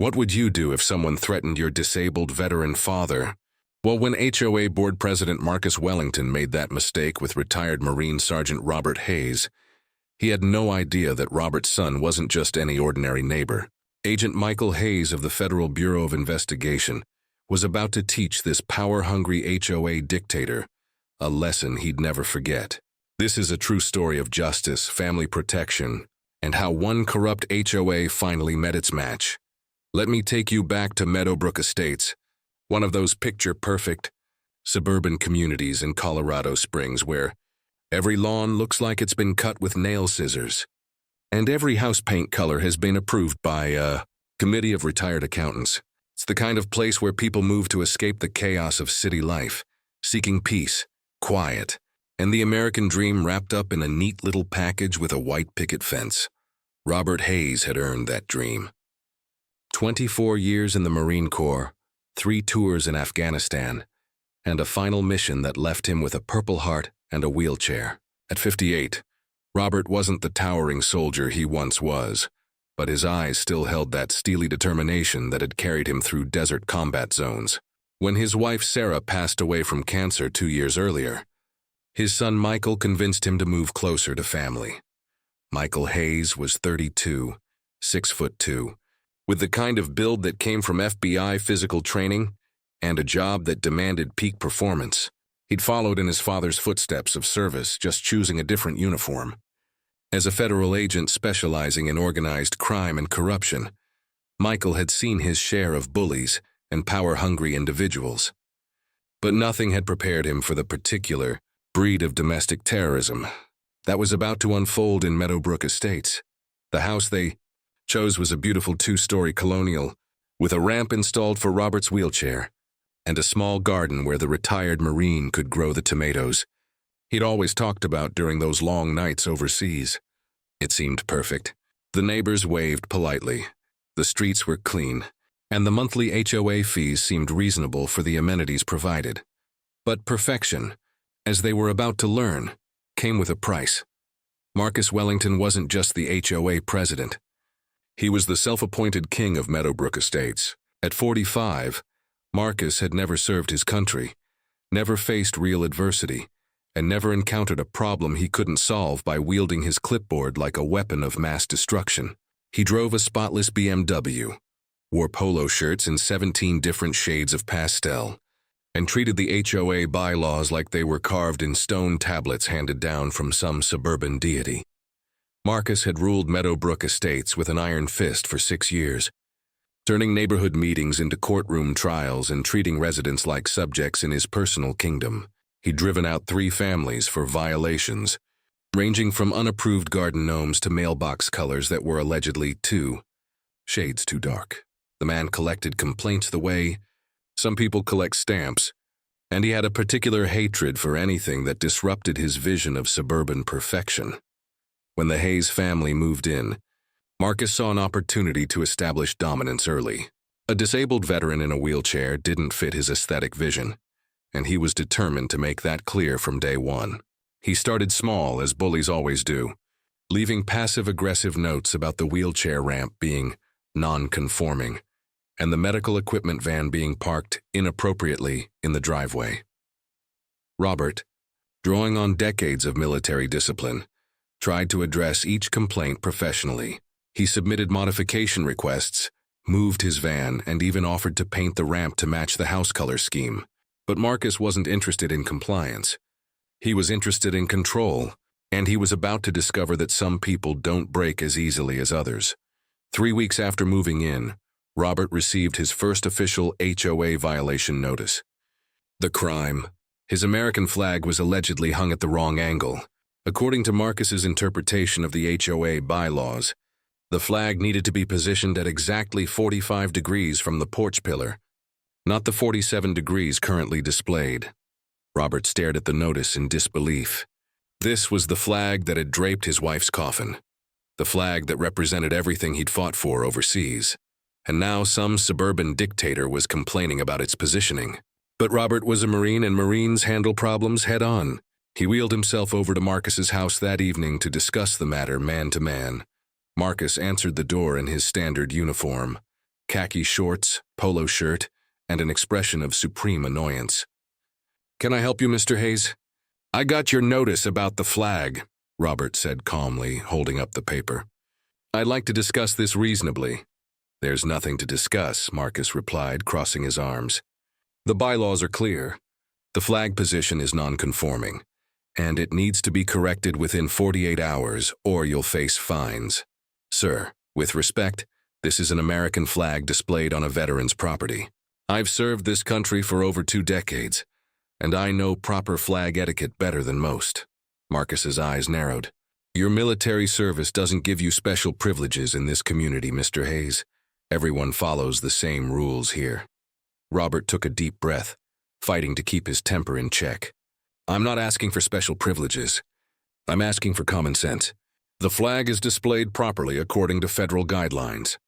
What would you do if someone threatened your disabled veteran father? Well, when HOA board president Marcus Wellington made that mistake with retired Marine Sergeant Robert Hayes, he had no idea that Robert's son wasn't just any ordinary neighbor. Agent Michael Hayes of the Federal Bureau of Investigation was about to teach this power-hungry HOA dictator a lesson he'd never forget. This is a true story of justice, family protection, and how one corrupt HOA finally met its match. Let me take you back to Meadowbrook Estates, one of those picture-perfect suburban communities in Colorado Springs where every lawn looks like it's been cut with nail scissors, and every house paint color has been approved by a committee of retired accountants. It's the kind of place where people move to escape the chaos of city life, seeking peace, quiet, and the American dream wrapped up in a neat little package with a white picket fence. Robert Hayes had earned that dream. 24 years in the Marine Corps, 3 tours in Afghanistan, and a final mission that left him with a Purple Heart and a wheelchair. At 58, Robert wasn't the towering soldier he once was, but his eyes still held that steely determination that had carried him through desert combat zones. When his wife Sarah passed away from cancer 2 years earlier, his son Michael convinced him to move closer to family. Michael Hayes was 32, 6'2", with the kind of build that came from FBI physical training and a job that demanded peak performance. He'd followed in his father's footsteps of service, just choosing a different uniform. As a federal agent specializing in organized crime and corruption, Michael had seen his share of bullies and power-hungry individuals. But nothing had prepared him for the particular breed of domestic terrorism that was about to unfold in Meadowbrook Estates. The house they chose was a beautiful 2-story colonial with a ramp installed for Robert's wheelchair and a small garden where the retired Marine could grow the tomatoes he'd always talked about during those long nights overseas. It seemed perfect. The neighbors waved politely, the streets were clean, and the monthly HOA fees seemed reasonable for the amenities provided. But perfection, as they were about to learn, came with a price. Marcus Wellington wasn't just the HOA president. He was the self-appointed king of Meadowbrook Estates. At 45, Marcus had never served his country, never faced real adversity, and never encountered a problem he couldn't solve by wielding his clipboard like a weapon of mass destruction. He drove a spotless BMW, wore polo shirts in 17 different shades of pastel, and treated the HOA bylaws like they were carved in stone tablets handed down from some suburban deity. Marcus had ruled Meadowbrook Estates with an iron fist for 6 years, turning neighborhood meetings into courtroom trials and treating residents like subjects in his personal kingdom. He'd driven out 3 families for violations, ranging from unapproved garden gnomes to mailbox colors that were allegedly 2 shades too dark. The man collected complaints the way some people collect stamps, and he had a particular hatred for anything that disrupted his vision of suburban perfection. When the Hayes family moved in, Marcus saw an opportunity to establish dominance early. A disabled veteran in a wheelchair didn't fit his aesthetic vision, and he was determined to make that clear from day one. He started small, as bullies always do, leaving passive-aggressive notes about the wheelchair ramp being non-conforming and the medical equipment van being parked inappropriately in the driveway. Robert, drawing on decades of military discipline, tried to address each complaint professionally. He submitted modification requests, moved his van, and even offered to paint the ramp to match the house color scheme. But Marcus wasn't interested in compliance. He was interested in control, and he was about to discover that some people don't break as easily as others. 3 weeks after moving in, Robert received his first official HOA violation notice. The crime: his American flag was allegedly hung at the wrong angle. According to Marcus's interpretation of the HOA bylaws, the flag needed to be positioned at exactly 45 degrees from the porch pillar, not the 47 degrees currently displayed. Robert stared at the notice in disbelief. This was the flag that had draped his wife's coffin, the flag that represented everything he'd fought for overseas. And now some suburban dictator was complaining about its positioning. But Robert was a Marine, and Marines handle problems head-on. He wheeled himself over to Marcus's house that evening to discuss the matter man to man. Marcus answered the door in his standard uniform, khaki shorts, polo shirt, and an expression of supreme annoyance. "Can I help you, Mr. Hayes?" "I got your notice about the flag," Robert said calmly, holding up the paper. "I'd like to discuss this reasonably." "There's nothing to discuss," Marcus replied, crossing his arms. "The bylaws are clear. The flag position is non-conforming, and it needs to be corrected within 48 hours or you'll face fines. Sir, with respect, this is an American flag displayed on a veteran's property. I've served this country for over 2 decades, and I know proper flag etiquette better than most." Marcus's eyes narrowed. "Your military service doesn't give you special privileges in this community, Mr. Hayes. Everyone follows the same rules here." Robert took a deep breath, fighting to keep his temper in check. "I'm not asking for special privileges. I'm asking for common sense. The flag is displayed properly according to federal guidelines."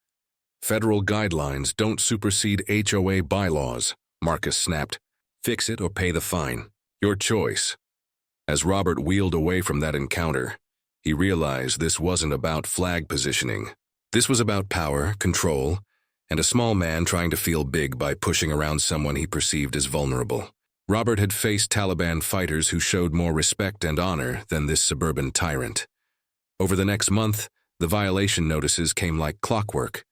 "Federal guidelines don't supersede HOA bylaws," Marcus snapped. "Fix it or pay the fine. Your choice." As Robert wheeled away from that encounter, he realized this wasn't about flag positioning. This was about power, control, and a small man trying to feel big by pushing around someone he perceived as vulnerable. Robert had faced Taliban fighters who showed more respect and honor than this suburban tyrant. Over the next month, the violation notices came like clockwork.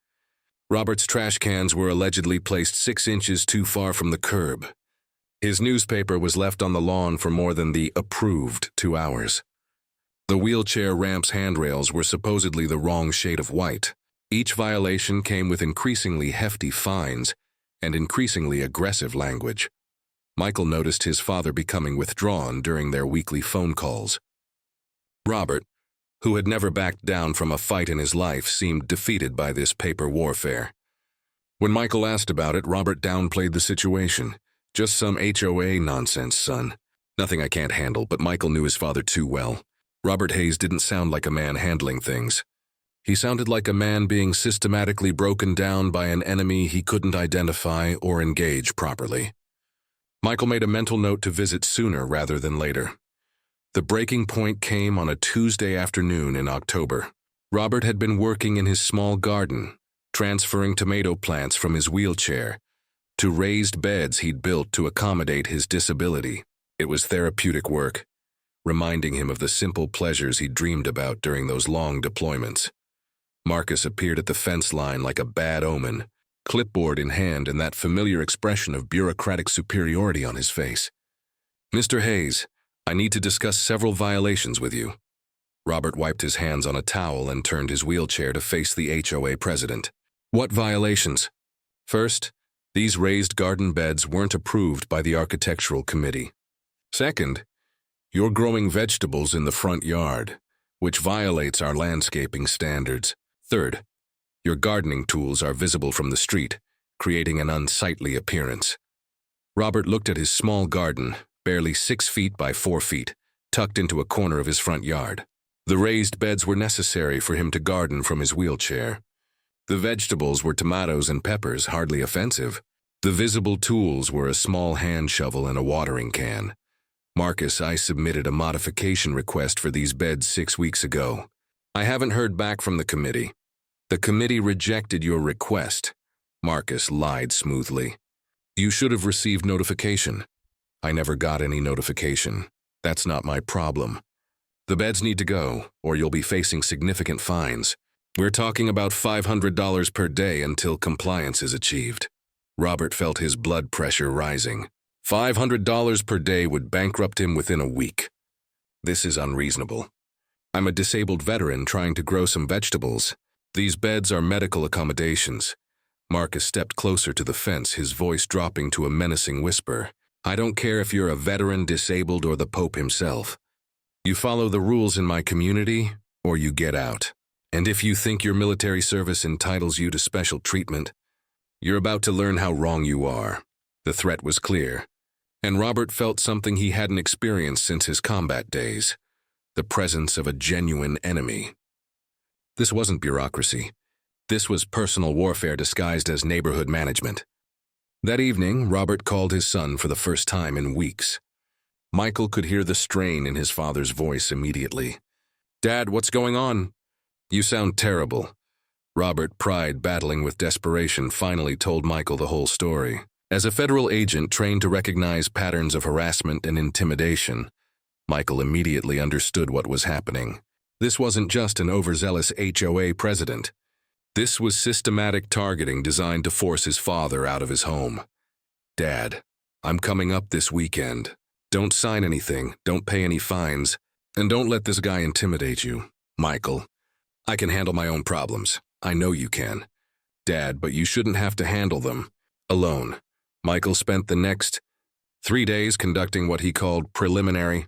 Robert's trash cans were allegedly placed 6 inches too far from the curb. His newspaper was left on the lawn for more than the approved 2 hours. The wheelchair ramp's handrails were supposedly the wrong shade of white. Each violation came with increasingly hefty fines and increasingly aggressive language. Michael noticed his father becoming withdrawn during their weekly phone calls. Robert, who had never backed down from a fight in his life, seemed defeated by this paper warfare. When Michael asked about it, Robert downplayed the situation. "Just some HOA nonsense, son. Nothing I can't handle," but Michael knew his father too well. Robert Hayes didn't sound like a man handling things. He sounded like a man being systematically broken down by an enemy he couldn't identify or engage properly. Michael made a mental note to visit sooner rather than later. The breaking point came on a Tuesday afternoon in October. Robert had been working in his small garden, transferring tomato plants from his wheelchair to raised beds he'd built to accommodate his disability. It was therapeutic work, reminding him of the simple pleasures he'd dreamed about during those long deployments. Marcus appeared at the fence line like a bad omen, clipboard in hand and that familiar expression of bureaucratic superiority on his face. "Mr. Hayes, I need to discuss several violations with you." Robert wiped his hands on a towel and turned his wheelchair to face the HOA president. "What violations?" "First, these raised garden beds weren't approved by the architectural committee. Second, you're growing vegetables in the front yard, which violates our landscaping standards. Third, your gardening tools are visible from the street, creating an unsightly appearance." Robert looked at his small garden, barely 6 feet by 4 feet, tucked into a corner of his front yard. The raised beds were necessary for him to garden from his wheelchair. The vegetables were tomatoes and peppers, hardly offensive. The visible tools were a small hand shovel and a watering can. "Marcus, I submitted a modification request for these beds 6 weeks ago. I haven't heard back from the committee." "The committee rejected your request," Marcus lied smoothly. "You should have received notification." "I never got any notification. That's not my problem. The beds need to go, or you'll be facing significant fines. We're talking about $500 per day until compliance is achieved." Robert felt his blood pressure rising. $500 per day would bankrupt him within a week. "This is unreasonable. I'm a disabled veteran trying to grow some vegetables. These beds are medical accommodations." Marcus stepped closer to the fence, his voice dropping to a menacing whisper. "I don't care if you're a veteran, disabled, or the Pope himself. You follow the rules in my community, or you get out. And if you think your military service entitles you to special treatment, you're about to learn how wrong you are." The threat was clear, and Robert felt something he hadn't experienced since his combat days: the presence of a genuine enemy. This wasn't bureaucracy. This was personal warfare disguised as neighborhood management. That evening, Robert called his son for the first time in weeks. Michael could hear the strain in his father's voice immediately. "Dad, what's going on?" "You sound terrible. Robert, pride battling with desperation, finally told Michael the whole story. As a federal agent trained to recognize patterns of harassment and intimidation, Michael immediately understood what was happening. This wasn't just an overzealous HOA president. This was systematic targeting designed to force his father out of his home. "Dad, I'm coming up this weekend. Don't sign anything, don't pay any fines, and don't let this guy intimidate you. Michael, I can handle my own problems. I know you can. Dad, but you shouldn't have to handle them alone." Michael spent the next 3 days conducting what he called preliminary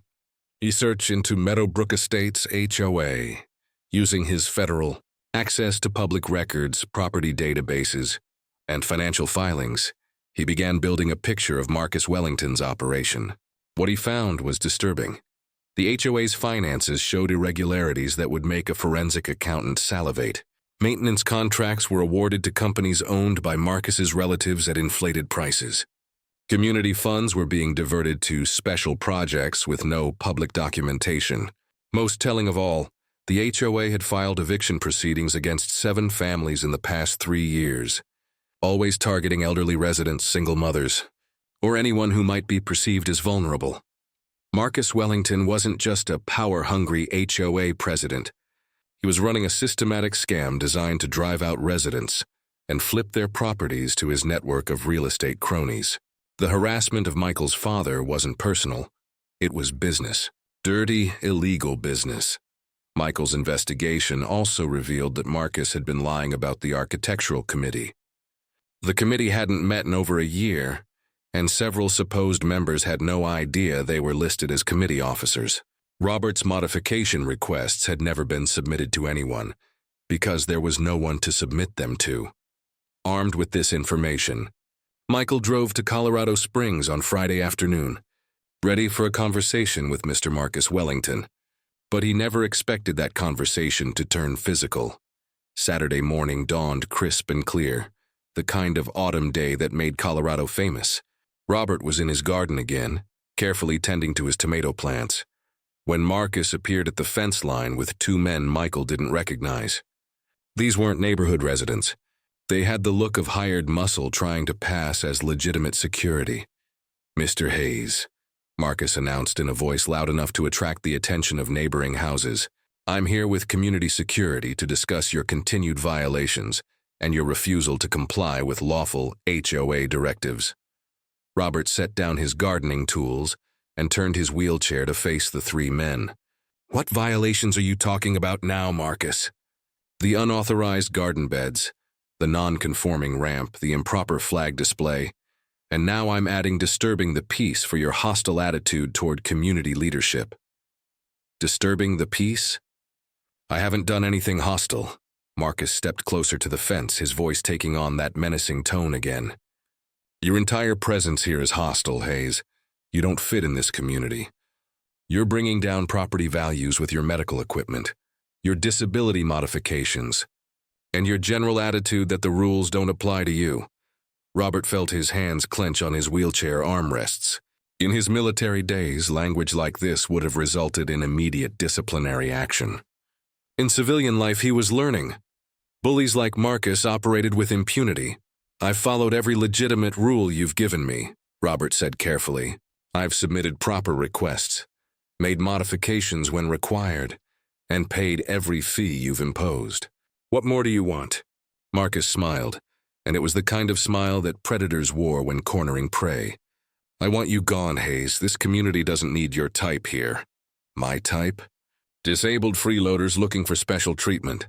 research into Meadowbrook Estates HOA, using his federal access to public records, property databases, and financial filings. He began building a picture of Marcus Wellington's operation. What he found was disturbing. The HOA's finances showed irregularities that would make a forensic accountant salivate. Maintenance contracts were awarded to companies owned by Marcus's relatives at inflated prices. Community funds were being diverted to special projects with no public documentation. Most telling of all, the HOA had filed eviction proceedings against 7 families in the past 3 years, always targeting elderly residents, single mothers, or anyone who might be perceived as vulnerable. Marcus Wellington wasn't just a power-hungry HOA president. He was running a systematic scam designed to drive out residents and flip their properties to his network of real estate cronies. The harassment of Michael's father wasn't personal. It was business. Dirty, illegal business. Michael's investigation also revealed that Marcus had been lying about the architectural committee. The committee hadn't met in over a year, and several supposed members had no idea they were listed as committee officers. Robert's modification requests had never been submitted to anyone, because there was no one to submit them to. Armed with this information, Michael drove to Colorado Springs on Friday afternoon, ready for a conversation with Mr. Marcus Wellington. But he never expected that conversation to turn physical. Saturday morning dawned crisp and clear, the kind of autumn day that made Colorado famous. Robert was in his garden again, carefully tending to his tomato plants, when Marcus appeared at the fence line with 2 men Michael didn't recognize. These weren't neighborhood residents. They had the look of hired muscle trying to pass as legitimate security. "Mr. Hayes," Marcus announced in a voice loud enough to attract the attention of neighboring houses, "I'm here with community security to discuss your continued violations and your refusal to comply with lawful HOA directives." Robert set down his gardening tools and turned his wheelchair to face the 3 men. "What violations are you talking about now, Marcus?" "The unauthorized garden beds, the non-conforming ramp, the improper flag display, and now I'm adding disturbing the peace for your hostile attitude toward community leadership." "Disturbing the peace?" "I haven't done anything hostile." Marcus stepped closer to the fence, his voice taking on that menacing tone again. "Your entire presence here is hostile, Hayes. You don't fit in this community. You're bringing down property values with your medical equipment, your disability modifications, and your general attitude that the rules don't apply to you." Robert felt his hands clench on his wheelchair armrests. In his military days, language like this would have resulted in immediate disciplinary action. In civilian life, he was learning. Bullies like Marcus operated with impunity. "I've followed every legitimate rule you've given me," Robert said carefully. "I've submitted proper requests, made modifications when required, and paid every fee you've imposed. What more do you want?" Marcus smiled, and it was the kind of smile that predators wore when cornering prey. "I want you gone, Hayes. This community doesn't need your type here." "My type?" "Disabled freeloaders looking for special treatment."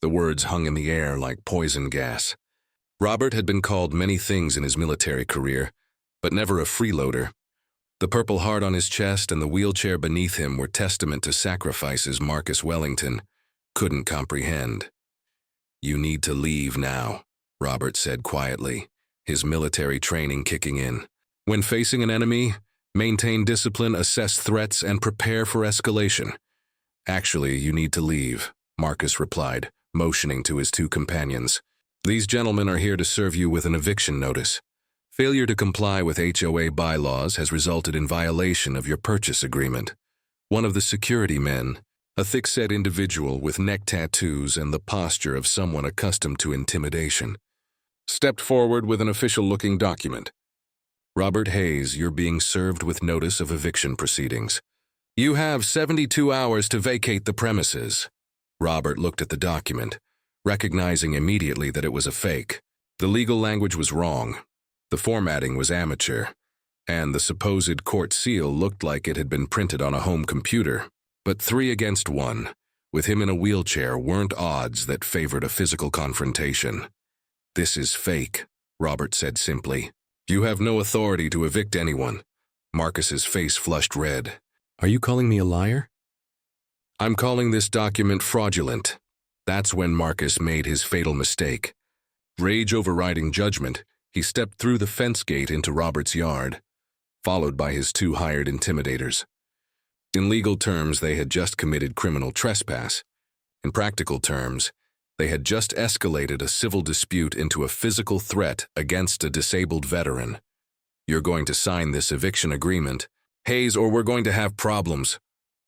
The words hung in the air like poison gas. Robert had been called many things in his military career, but never a freeloader. The Purple Heart on his chest and the wheelchair beneath him were testament to sacrifices Marcus Wellington couldn't comprehend. "You need to leave now," Robert said quietly, his military training kicking in. "When facing an enemy, maintain discipline, assess threats, and prepare for escalation." "Actually, you need to leave," Marcus replied, motioning to his 2 companions. "These gentlemen are here to serve you with an eviction notice. Failure to comply with HOA bylaws has resulted in violation of your purchase agreement." One of the security men, A thick-set individual with neck tattoos and the posture of someone accustomed to intimidation, stepped forward with an official-looking document. "Robert Hayes, you're being served with notice of eviction proceedings. You have 72 hours to vacate the premises." Robert looked at the document, recognizing immediately that it was a fake. The legal language was wrong, the formatting was amateur, and the supposed court seal looked like it had been printed on a home computer. But 3 against 1, with him in a wheelchair, weren't odds that favored a physical confrontation. "This is fake," Robert said simply. "You have no authority to evict anyone." Marcus's face flushed red. "Are you calling me a liar?" "I'm calling this document fraudulent." That's when Marcus made his fatal mistake. Rage overriding judgment, he stepped through the fence gate into Robert's yard, followed by his 2 hired intimidators. In legal terms, they had just committed criminal trespass. In practical terms, they had just escalated a civil dispute into a physical threat against a disabled veteran. "You're going to sign this eviction agreement, Hayes, or we're going to have problems."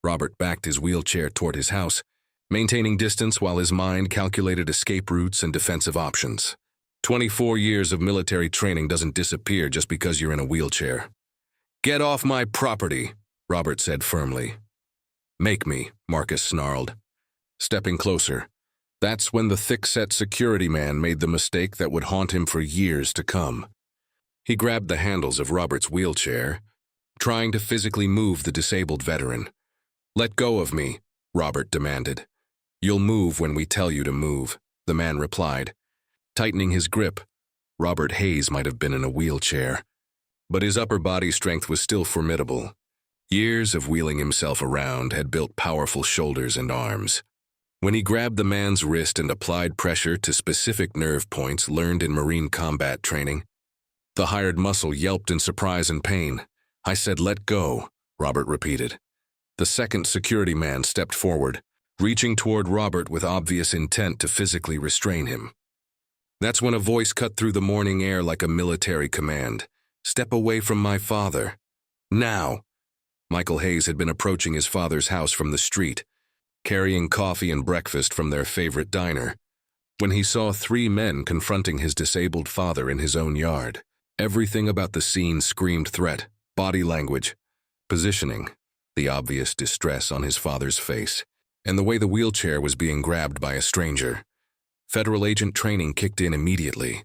Robert backed his wheelchair toward his house, maintaining distance while his mind calculated escape routes and defensive options. 24 years of military training doesn't disappear just because you're in a wheelchair. "Get off my property," Robert said firmly. "Make me," Marcus snarled. Stepping closer, that's when the thick-set security man made the mistake that would haunt him for years to come. He grabbed the handles of Robert's wheelchair, trying to physically move the disabled veteran. "Let go of me," Robert demanded. "You'll move when we tell you to move," the man replied. Tightening his grip, Robert Hayes might have been in a wheelchair, but his upper body strength was still formidable. Years of wheeling himself around had built powerful shoulders and arms. When he grabbed the man's wrist and applied pressure to specific nerve points learned in Marine combat training, the hired muscle yelped in surprise and pain. "I said let go," Robert repeated. The second security man stepped forward, reaching toward Robert with obvious intent to physically restrain him. That's when a voice cut through the morning air like a military command. "Step away from my father. Now!" Michael Hayes had been approaching his father's house from the street, carrying coffee and breakfast from their favorite diner, when he saw 3 men confronting his disabled father in his own yard. Everything about the scene screamed threat, body language, positioning, the obvious distress on his father's face, and the way the wheelchair was being grabbed by a stranger. Federal agent training kicked in immediately.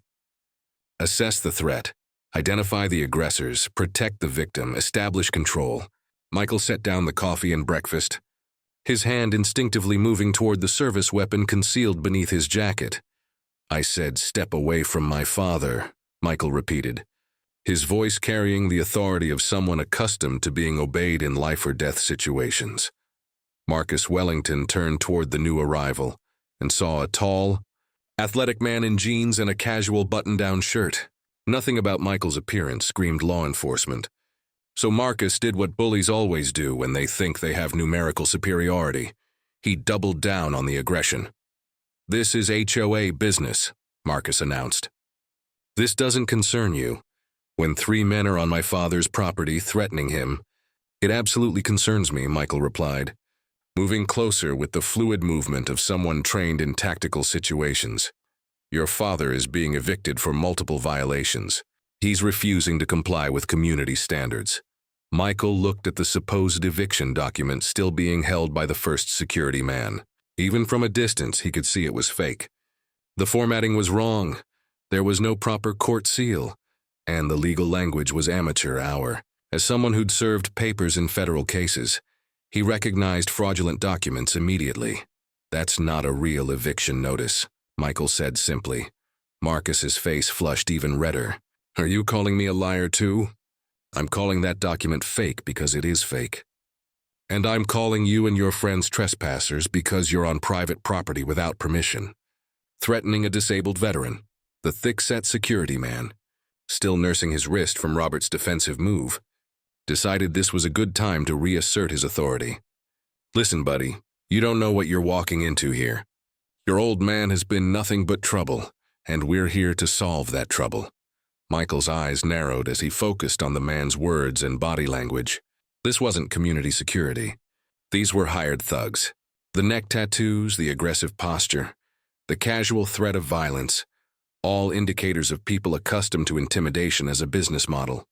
Assess the threat, identify the aggressors, protect the victim, establish control. Michael set down the coffee and breakfast, his hand instinctively moving toward the service weapon concealed beneath his jacket. "I said step away from my father," Michael repeated, his voice carrying the authority of someone accustomed to being obeyed in life-or-death situations. Marcus Wellington turned toward the new arrival and saw a tall, athletic man in jeans and a casual button-down shirt. Nothing about Michael's appearance screamed law enforcement, so Marcus did what bullies always do when they think they have numerical superiority. He doubled down on the aggression. "This is HOA business," Marcus announced. "This doesn't concern you. When 3 men are on my father's property threatening him, it absolutely concerns me," Michael replied, moving closer with the fluid movement of someone trained in tactical situations. "Your father is being evicted for multiple violations. He's refusing to comply with community standards." Michael looked at the supposed eviction document still being held by the first security man. Even from a distance, he could see it was fake. The formatting was wrong. There was no proper court seal, and the legal language was amateur hour. As someone who'd served papers in federal cases, he recognized fraudulent documents immediately. "That's not a real eviction notice," Michael said simply. Marcus's face flushed even redder. "Are you calling me a liar too?" "I'm calling that document fake because it is fake. And I'm calling you and your friends trespassers because you're on private property without permission, threatening a disabled veteran." The thick-set security man, still nursing his wrist from Robert's defensive move, decided this was a good time to reassert his authority. "Listen, buddy, you don't know what you're walking into here. Your old man has been nothing but trouble, and we're here to solve that trouble." Michael's eyes narrowed as he focused on the man's words and body language. This wasn't community security. These were hired thugs, The neck tattoos, the aggressive posture, the casual threat of violence, all indicators of people accustomed to intimidation as a business model.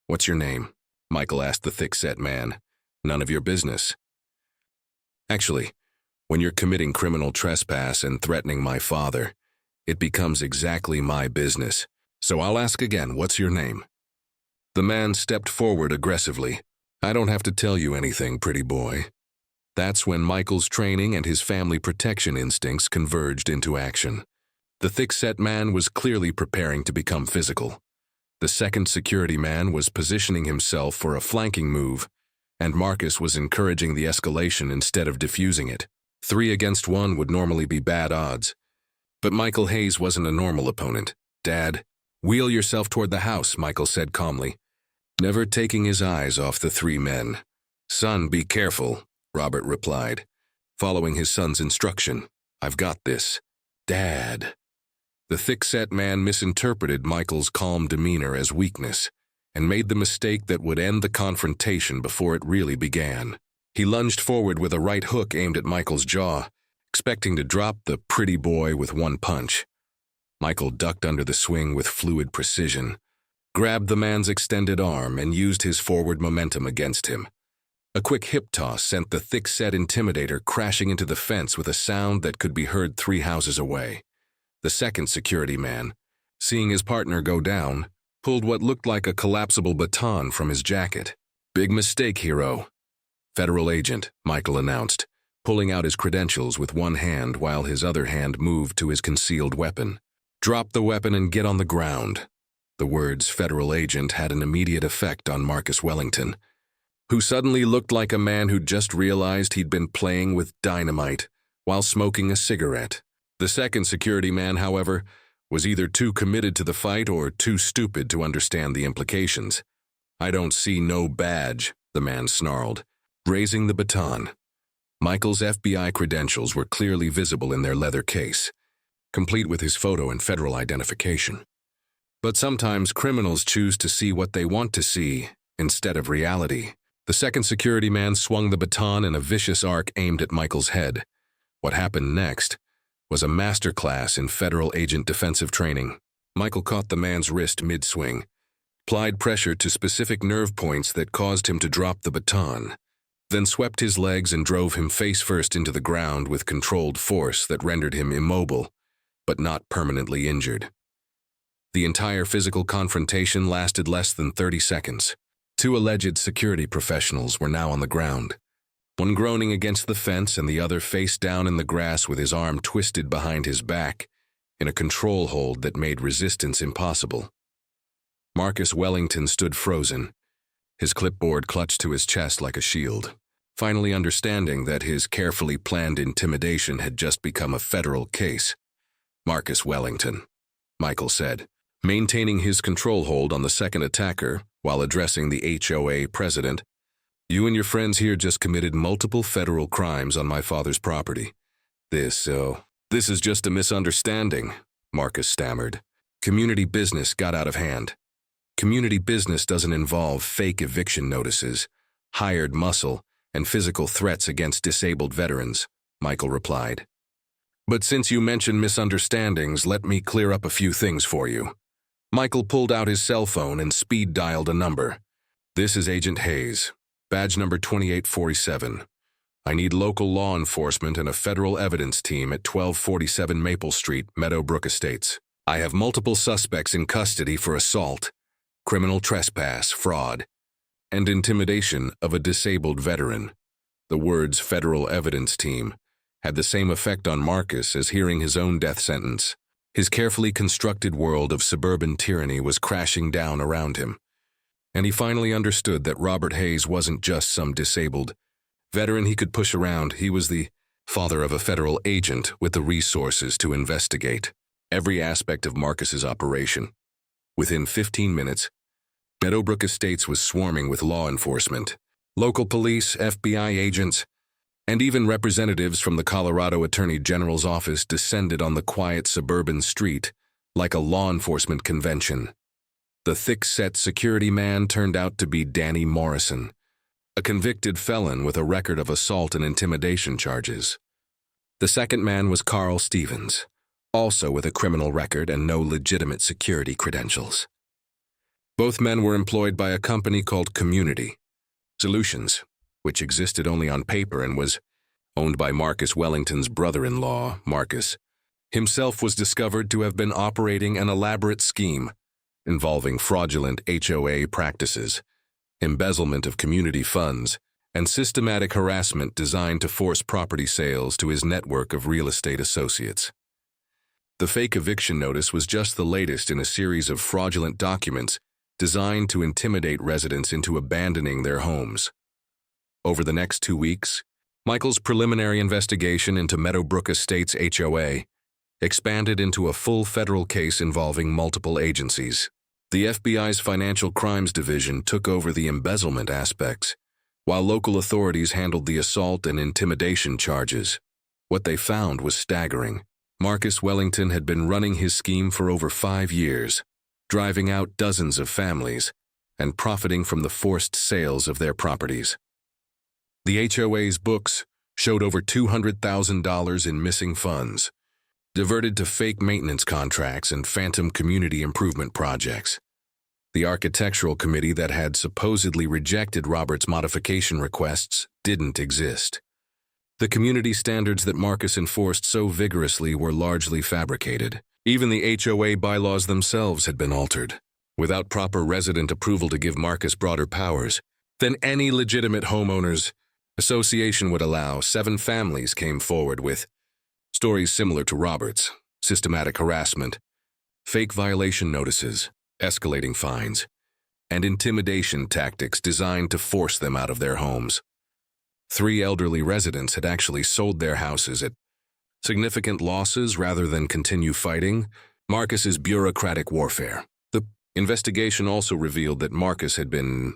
"What's your name?" Michael asked the thick-set man. "None of your business." "Actually, when you're committing criminal trespass and threatening my father, it becomes exactly my business. So I'll ask again, what's your name?" The man stepped forward aggressively. "I don't have to tell you anything, pretty boy." That's when Michael's training and his family protection instincts converged into action. The thick-set man was clearly preparing to become physical. The second security man was positioning himself for a flanking move, and Marcus was encouraging the escalation instead of diffusing it. 3 against 1 would normally be bad odds. But Michael Hayes wasn't a normal opponent. "Dad, wheel yourself toward the house," Michael said calmly, never taking his eyes off the 3 men. "Son, be careful," Robert replied, following his son's instruction. "I've got this." "Dad." The thick-set man misinterpreted Michael's calm demeanor as weakness and made the mistake that would end the confrontation before it really began. He lunged forward with a right hook aimed at Michael's jaw, expecting to drop the pretty boy with one punch. Michael ducked under the swing with fluid precision, grabbed the man's extended arm, and used his forward momentum against him. A quick hip toss sent the thick-set intimidator crashing into the fence with a sound that could be heard 3 houses away. The second security man, seeing his partner go down, pulled what looked like a collapsible baton from his jacket. "Big mistake, hero." "Federal agent," Michael announced, pulling out his credentials with one hand while his other hand moved to his concealed weapon. "Drop the weapon and get on the ground." The words "federal agent" had an immediate effect on Marcus Wellington, who suddenly looked like a man who'd just realized he'd been playing with dynamite while smoking a cigarette. The second security man, however, was either too committed to the fight or too stupid to understand the implications. "I don't see no badge," the man snarled, raising the baton. Michael's FBI credentials were clearly visible in their leather case, complete with his photo and federal identification. But sometimes criminals choose to see what they want to see instead of reality. The second security man swung the baton in a vicious arc aimed at Michael's head. What happened next was a masterclass in federal agent defensive training. Michael caught the man's wrist mid-swing, applied pressure to specific nerve points that caused him to drop the baton, then swept his legs and drove him face-first into the ground with controlled force that rendered him immobile, but not permanently injured. The entire physical confrontation lasted less than 30 seconds. 2 alleged security professionals were now on the ground, one groaning against the fence and the other face down in the grass with his arm twisted behind his back in a control hold that made resistance impossible. Marcus Wellington stood frozen, his clipboard clutched to his chest like a shield, finally understanding that his carefully planned intimidation had just become a federal case. "Marcus Wellington," Michael said, maintaining his control hold on the second attacker while addressing the HOA president. "You and your friends here just committed multiple federal crimes on my father's property. This is just a misunderstanding," Marcus stammered. "Community business got out of hand." "Community business doesn't involve fake eviction notices, hired muscle, and physical threats against disabled veterans," Michael replied. "But since you mentioned misunderstandings, let me clear up a few things for you." Michael pulled out his cell phone and speed-dialed a number. "This is Agent Hayes. Badge number 2847. I need local law enforcement and a federal evidence team at 1247 Maple Street, Meadowbrook Estates. I have multiple suspects in custody for assault, criminal trespass, fraud, and intimidation of a disabled veteran." The words "federal evidence team" had the same effect on Marcus as hearing his own death sentence. His carefully constructed world of suburban tyranny was crashing down around him. And he finally understood that Robert Hayes wasn't just some disabled veteran he could push around. He was the father of a federal agent with the resources to investigate every aspect of Marcus's operation. Within 15 minutes, Meadowbrook Estates was swarming with law enforcement. Local police, FBI agents, and even representatives from the Colorado Attorney General's office descended on the quiet suburban street like a law enforcement convention. The thick-set security man turned out to be Danny Morrison, a convicted felon with a record of assault and intimidation charges. The second man was Carl Stevens, also with a criminal record and no legitimate security credentials. Both men were employed by a company called Community Solutions, which existed only on paper and was owned by Marcus Wellington's brother-in-law. Marcus himself was discovered to have been operating an elaborate scheme involving fraudulent HOA practices, embezzlement of community funds, and systematic harassment designed to force property sales to his network of real estate associates. The fake eviction notice was just the latest in a series of fraudulent documents designed to intimidate residents into abandoning their homes. Over the next 2 weeks, Michael's preliminary investigation into Meadowbrook Estates HOA expanded into a full federal case involving multiple agencies. The FBI's Financial Crimes Division took over the embezzlement aspects, while local authorities handled the assault and intimidation charges. What they found was staggering. Marcus Wellington had been running his scheme for over 5 years, driving out dozens of families and profiting from the forced sales of their properties. The HOA's books showed over $200,000 in missing funds, diverted to fake maintenance contracts and phantom community improvement projects. The architectural committee that had supposedly rejected Robert's modification requests didn't exist. The community standards that Marcus enforced so vigorously were largely fabricated. Even the HOA bylaws themselves had been altered. Without proper resident approval to give Marcus broader powers than any legitimate homeowners association would allow, 7 families came forward with stories similar to Robert's: systematic harassment, fake violation notices, escalating fines, and intimidation tactics designed to force them out of their homes. 3 elderly residents had actually sold their houses at significant losses rather than continue fighting Marcus's bureaucratic warfare. The investigation also revealed that Marcus had been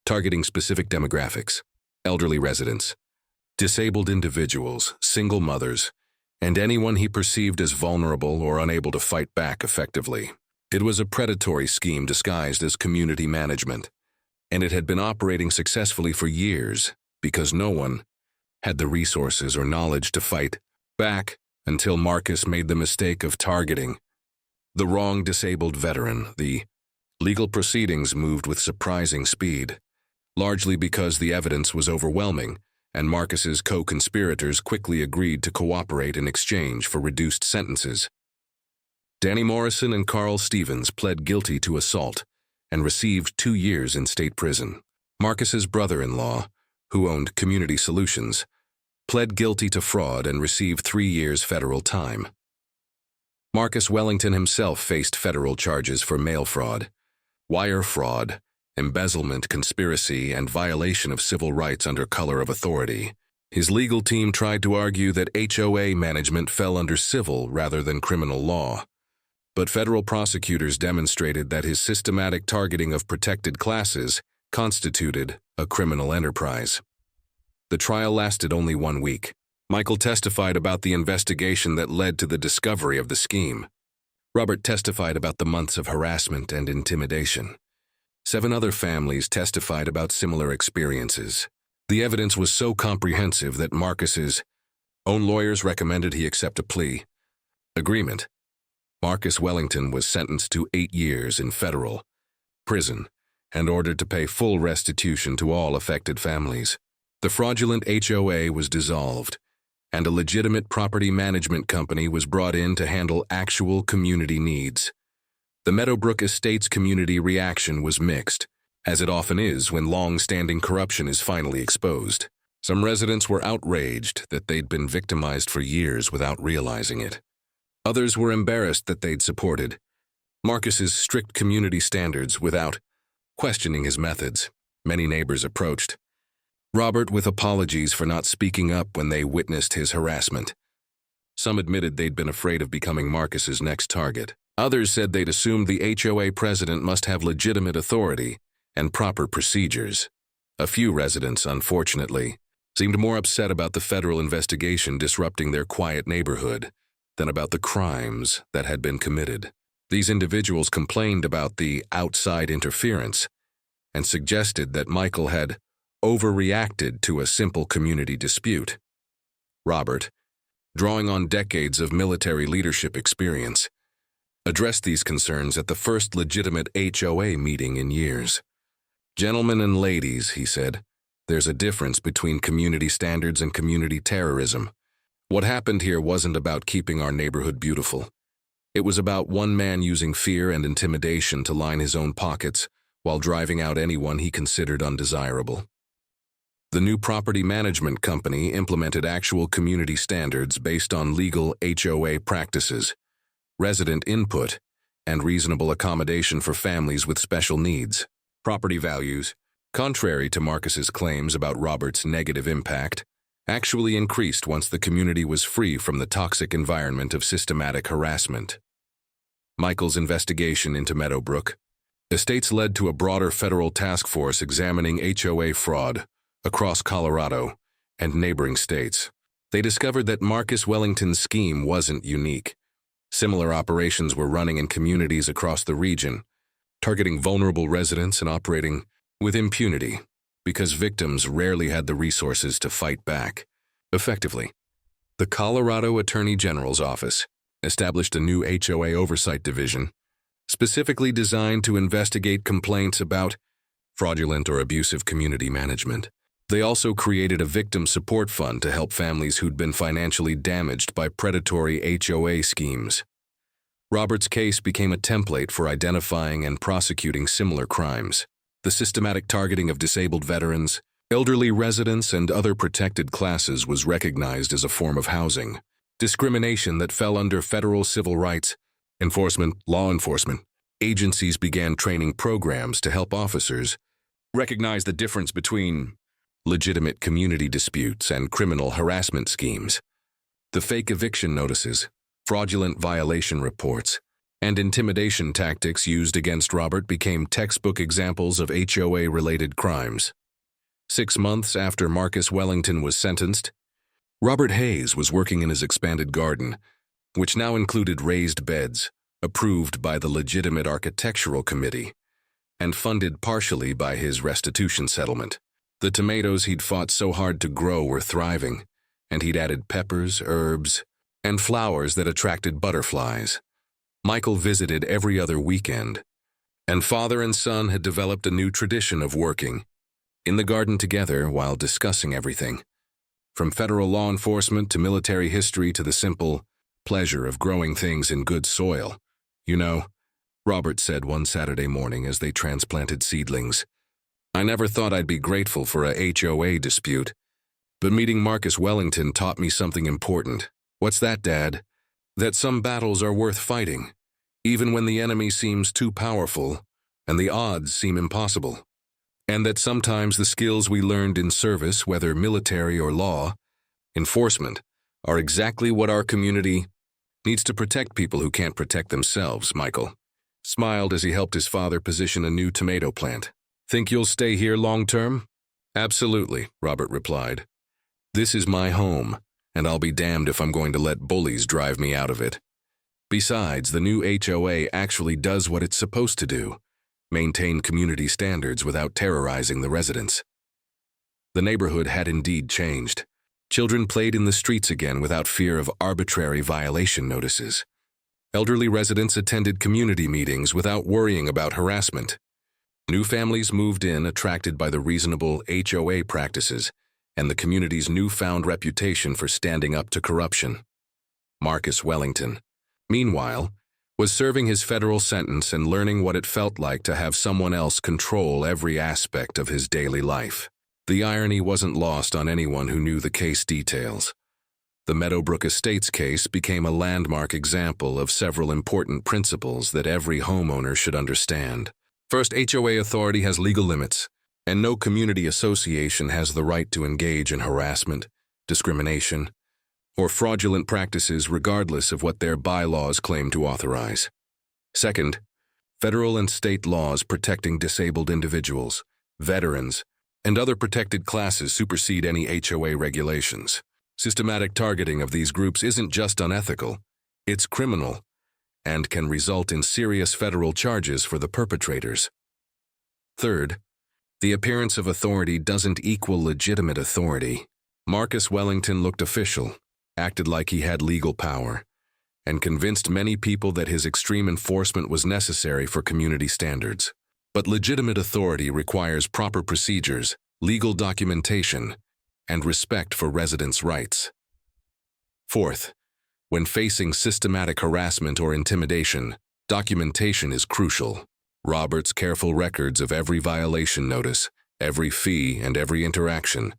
targeting specific demographics: elderly residents, disabled individuals, single mothers, and anyone he perceived as vulnerable or unable to fight back effectively. It was a predatory scheme disguised as community management, and it had been operating successfully for years because no one had the resources or knowledge to fight back until Marcus made the mistake of targeting the wrong disabled veteran. The legal proceedings moved with surprising speed, largely because the evidence was overwhelming, and Marcus's co-conspirators quickly agreed to cooperate in exchange for reduced sentences. Danny Morrison and Carl Stevens pled guilty to assault and received 2 years in state prison. Marcus's brother-in-law, who owned Community Solutions, pled guilty to fraud and received 3 years federal time. Marcus Wellington himself faced federal charges for mail fraud, wire fraud, embezzlement, conspiracy, and violation of civil rights under color of authority. His legal team tried to argue that HOA management fell under civil rather than criminal law, but federal prosecutors demonstrated that his systematic targeting of protected classes constituted a criminal enterprise. The trial lasted only 1 week. Michael testified about the investigation that led to the discovery of the scheme. Robert testified about the months of harassment and intimidation. 7 other families testified about similar experiences. The evidence was so comprehensive that Marcus's own lawyers recommended he accept a plea agreement. Marcus Wellington was sentenced to 8 years in federal prison and ordered to pay full restitution to all affected families. The fraudulent HOA was dissolved, and a legitimate property management company was brought in to handle actual community needs. The Meadowbrook Estates community reaction was mixed, as it often is when long-standing corruption is finally exposed. Some residents were outraged that they'd been victimized for years without realizing it. Others were embarrassed that they'd supported Marcus's strict community standards without questioning his methods. Many neighbors approached Robert with apologies for not speaking up when they witnessed his harassment. Some admitted they'd been afraid of becoming Marcus's next target. Others said they'd assumed the HOA president must have legitimate authority and proper procedures. A few residents, unfortunately, seemed more upset about the federal investigation disrupting their quiet neighborhood than about the crimes that had been committed. These individuals complained about the outside interference and suggested that Michael had overreacted to a simple community dispute. Robert, drawing on decades of military leadership experience, addressed these concerns at the first legitimate HOA meeting in years. "Gentlemen and ladies," he said, "there's a difference between community standards and community terrorism. What happened here wasn't about keeping our neighborhood beautiful. It was about one man using fear and intimidation to line his own pockets while driving out anyone he considered undesirable." The new property management company implemented actual community standards based on legal HOA practices, resident input, and reasonable accommodation for families with special needs. Property values, contrary to Marcus's claims about Robert's negative impact, actually increased once the community was free from the toxic environment of systematic harassment. Michael's investigation into Meadowbrook estates led to a broader federal task force examining HOA fraud across Colorado and neighboring states. They discovered that Marcus Wellington's scheme wasn't unique. Similar operations were running in communities across the region, targeting vulnerable residents and operating with impunity because victims rarely had the resources to fight back effectively. The Colorado Attorney General's office established a new HOA oversight division specifically designed to investigate complaints about fraudulent or abusive community management. They also created a victim support fund to help families who'd been financially damaged by predatory HOA schemes. Robert's case became a template for identifying and prosecuting similar crimes. The systematic targeting of disabled veterans, elderly residents, and other protected classes was recognized as a form of housing discrimination that fell under federal civil rights law enforcement. Agencies began training programs to help officers recognize the difference between legitimate community disputes and criminal harassment schemes. The fake eviction notices, fraudulent violation reports, and intimidation tactics used against Robert became textbook examples of HOA-related crimes. 6 months after Marcus Wellington was sentenced, Robert Hayes was working in his expanded garden, which now included raised beds, approved by the legitimate architectural committee, and funded partially by his restitution settlement. The tomatoes he'd fought so hard to grow were thriving, and he'd added peppers, herbs, and flowers that attracted butterflies. Michael visited every other weekend, and father and son had developed a new tradition of working in the garden together while discussing everything, from federal law enforcement to military history to the simple pleasure of growing things in good soil. "You know," Robert said one Saturday morning as they transplanted seedlings, "I never thought I'd be grateful for a HOA dispute, but meeting Marcus Wellington taught me something important." "What's that, Dad?" "That some battles are worth fighting, even when the enemy seems too powerful and the odds seem impossible. And that sometimes the skills we learned in service, whether military or law enforcement, are exactly what our community needs to protect people who can't protect themselves." Michael smiled as he helped his father position a new tomato plant. "Think you'll stay here long term?" "Absolutely," Robert replied. "This is my home, and I'll be damned if I'm going to let bullies drive me out of it. Besides, the new HOA actually does what it's supposed to do: maintain community standards without terrorizing the residents." The neighborhood had indeed changed. Children played in the streets again without fear of arbitrary violation notices. Elderly residents attended community meetings without worrying about harassment. New families moved in, attracted by the reasonable HOA practices and the community's newfound reputation for standing up to corruption. Marcus Wellington, meanwhile, was serving his federal sentence and learning what it felt like to have someone else control every aspect of his daily life. The irony wasn't lost on anyone who knew the case details. The Meadowbrook Estates case became a landmark example of several important principles that every homeowner should understand. First, HOA authority has legal limits, and no community association has the right to engage in harassment, discrimination, or fraudulent practices regardless of what their bylaws claim to authorize. Second, federal and state laws protecting disabled individuals, veterans, and other protected classes supersede any HOA regulations. Systematic targeting of these groups isn't just unethical, it's criminal, and can result in serious federal charges for the perpetrators. Third, The appearance of authority doesn't equal legitimate authority. Marcus Wellington looked official, acted like he had legal power, and convinced many people that his extreme enforcement was necessary for community standards. But legitimate authority requires proper procedures, legal documentation, and respect for residents' rights. Fourth, when facing systematic harassment or intimidation, documentation is crucial. Robert's careful records of every violation notice, every fee, and every interaction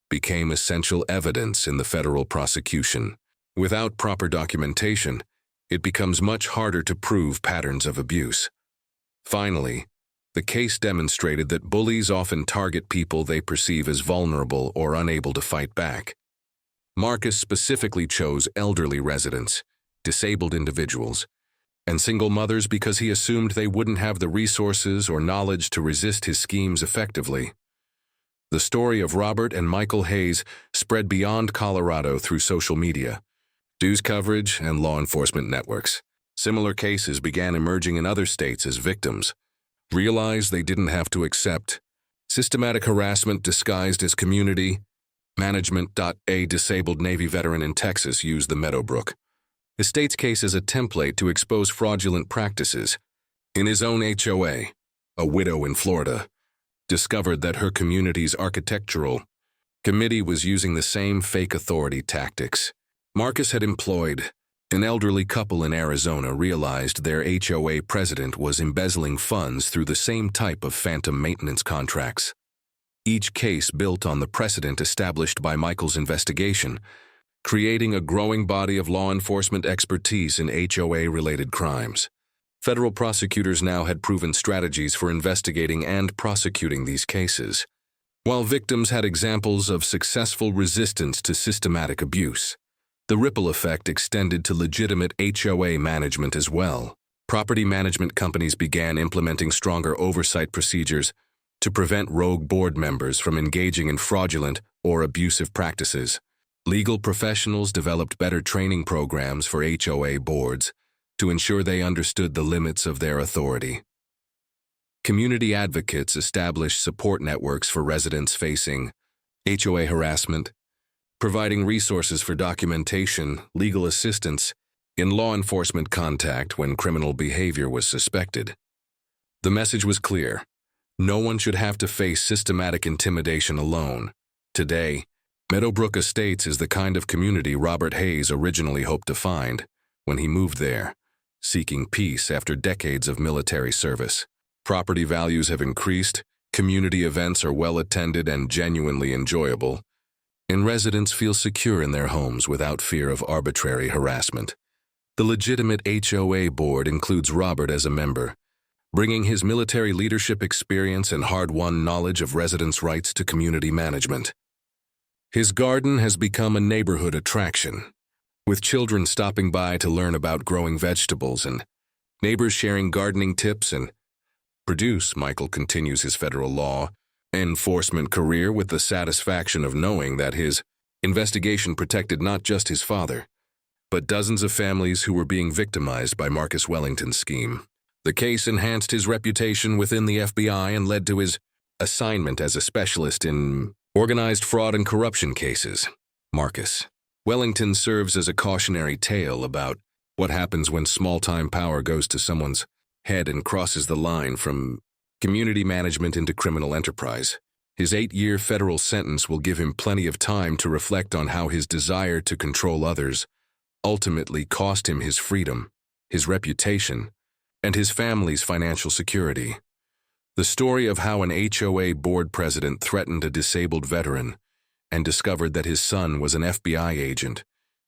became essential evidence in the federal prosecution. Without proper documentation, it becomes much harder to prove patterns of abuse. Finally, the case demonstrated that bullies often target people they perceive as vulnerable or unable to fight back. Marcus specifically chose elderly residents, disabled individuals, and single mothers because he assumed they wouldn't have the resources or knowledge to resist his schemes effectively. The story of Robert and Michael Hayes spread beyond Colorado through social media, news coverage, and law enforcement networks. Similar cases began emerging in other states as victims realized they didn't have to accept systematic harassment disguised as community management. A disabled Navy veteran in Texas used the Meadowbrook Estates case as a template to expose fraudulent practices. In his own HOA, a widow in Florida discovered that her community's architectural committee was using the same fake authority tactics Marcus had employed. An elderly couple in Arizona realized their HOA president was embezzling funds through the same type of phantom maintenance contracts. Each case built on the precedent established by Michael's investigation, creating a growing body of law enforcement expertise in HOA-related crimes. Federal prosecutors now had proven strategies for investigating and prosecuting these cases, while victims had examples of successful resistance to systematic abuse. The ripple effect extended to legitimate HOA management as well. Property management companies began implementing stronger oversight procedures to prevent rogue board members from engaging in fraudulent or abusive practices. Legal professionals developed better training programs for HOA boards to ensure they understood the limits of their authority. Community advocates established support networks for residents facing HOA harassment, providing resources for documentation, legal assistance, in law enforcement contact when criminal behavior was suspected. The message was clear. No one should have to face systematic intimidation alone. Today, Meadowbrook Estates is the kind of community Robert Hayes originally hoped to find when he moved there, seeking peace after decades of military service. Property values have increased, community events are well attended and genuinely enjoyable, and residents feel secure in their homes without fear of arbitrary harassment. The legitimate HOA board includes Robert as a member, bringing his military leadership experience and hard-won knowledge of residents' rights to community management. His garden has become a neighborhood attraction, with children stopping by to learn about growing vegetables and neighbors sharing gardening tips and produce. Michael continues his federal law enforcement career with the satisfaction of knowing that his investigation protected not just his father, but dozens of families who were being victimized by Marcus Wellington's scheme. The case enhanced his reputation within the FBI and led to his assignment as a specialist in organized fraud and corruption cases. Marcus Wellington serves as a cautionary tale about what happens when small-time power goes to someone's head and crosses the line from community management into criminal enterprise. His 8-year federal sentence will give him plenty of time to reflect on how his desire to control others ultimately cost him his freedom, his reputation, and his family's financial security. The story of how an HOA board president threatened a disabled veteran and discovered that his son was an FBI agent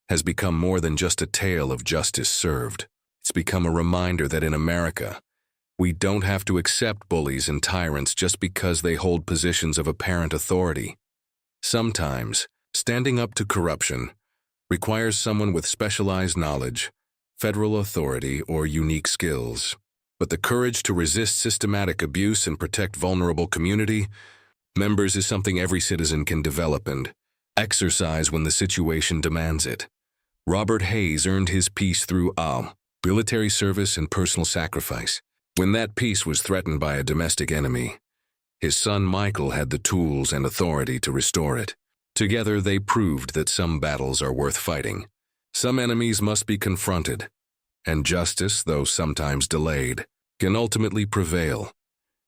has become more than just a tale of justice served. It's become a reminder that in America, we don't have to accept bullies and tyrants just because they hold positions of apparent authority. Sometimes, standing up to corruption requires someone with specialized knowledge, federal authority, or unique skills. But the courage to resist systematic abuse and protect vulnerable community members is something every citizen can develop and exercise when the situation demands it. Robert Hayes earned his peace through military service and personal sacrifice. When that peace was threatened by a domestic enemy, His son Michael had the tools and authority to restore it. Together they proved that some battles are worth fighting. Some enemies must be confronted, and justice, though sometimes delayed, can ultimately prevail.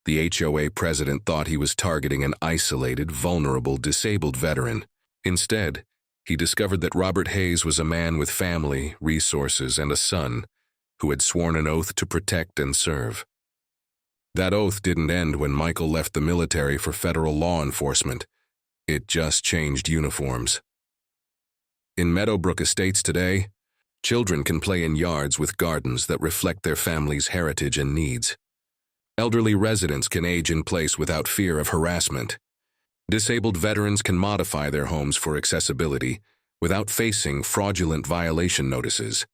The HOA president thought he was targeting an isolated, vulnerable, disabled veteran. Instead, he discovered that Robert Hayes was a man with family, resources, and a son who had sworn an oath to protect and serve. That oath didn't end when Michael left the military for federal law enforcement. It just changed uniforms. In Meadowbrook Estates today, children can play in yards with gardens that reflect their family's heritage and needs. Elderly residents can age in place without fear of harassment. Disabled veterans can modify their homes for accessibility without facing fraudulent violation notices.